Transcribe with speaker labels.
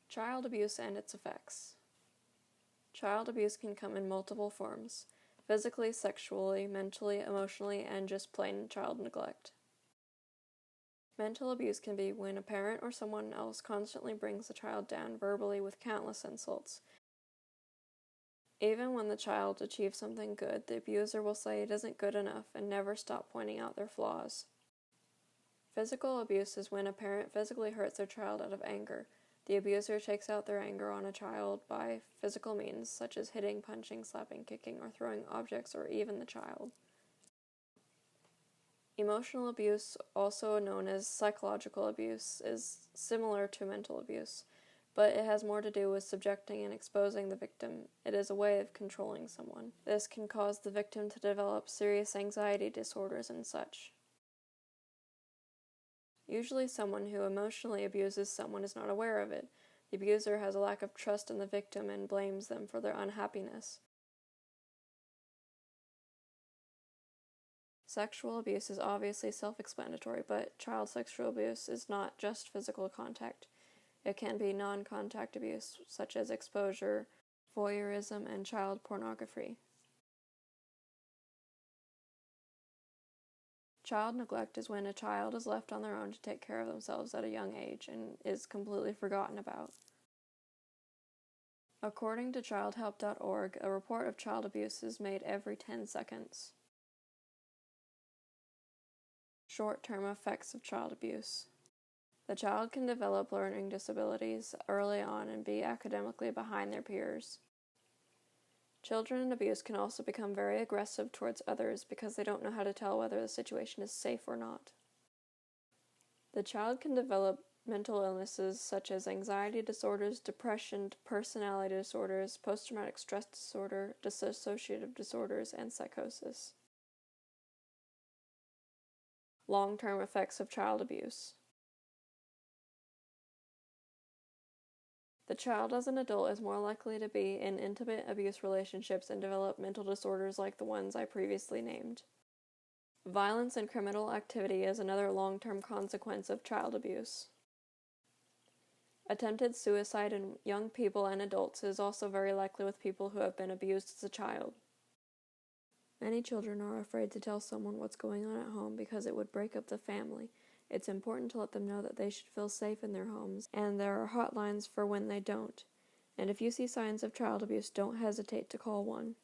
Speaker 1: Child abuse and its effects. Child abuse can come in multiple forms: physically, sexually, mentally, emotionally, and just plain child neglect. Mental abuse can be when a parent or someone else constantly brings the child down verbally with countless insults. Even when the child achieves something good, the abuser will say it isn't good enough and never stop pointing out their flaws. Physical abuse is when a parent physically hurts their child out of anger. The abuser takes out their anger on a child by physical means, such as hitting, punching, slapping, kicking, or throwing objects, or even the child. Emotional abuse, also known as psychological abuse, is similar to mental abuse, but it has more to do with subjecting and exposing the victim. It is a way of controlling someone. This can cause the victim to develop serious anxiety disorders and such. Usually someone who emotionally abuses someone is not aware of it. The abuser has a lack of trust in the victim and blames them for their unhappiness. Sexual abuse is obviously self-explanatory, but child sexual abuse is not just physical contact. It can be non-contact abuse, such as exposure, voyeurism, and child pornography. Child neglect is when a child is left on their own to take care of themselves at a young age and is completely forgotten about. According to childhelp.org, a report of child abuse is made every 10 seconds. Short-term effects of child abuse. The child can develop learning disabilities early on and be academically behind their peers. Children in abuse can also become very aggressive towards others because they don't know how to tell whether the situation is safe or not. The child can develop mental illnesses such as anxiety disorders, depression, personality disorders, post-traumatic stress disorder, dissociative disorders, and psychosis. Long-term effects of child abuse. The child as an adult is more likely to be in intimate abuse relationships and develop mental disorders like the ones I previously named. Violence and criminal activity is another long-term consequence of child abuse. Attempted suicide in young people and adults is also very likely with people who have been abused as a child. Many children are afraid to tell someone what's going on at home because it would break up the family. It's important to let them know that they should feel safe in their homes, and there are hotlines for when they don't. And if you see signs of child abuse, don't hesitate to call one.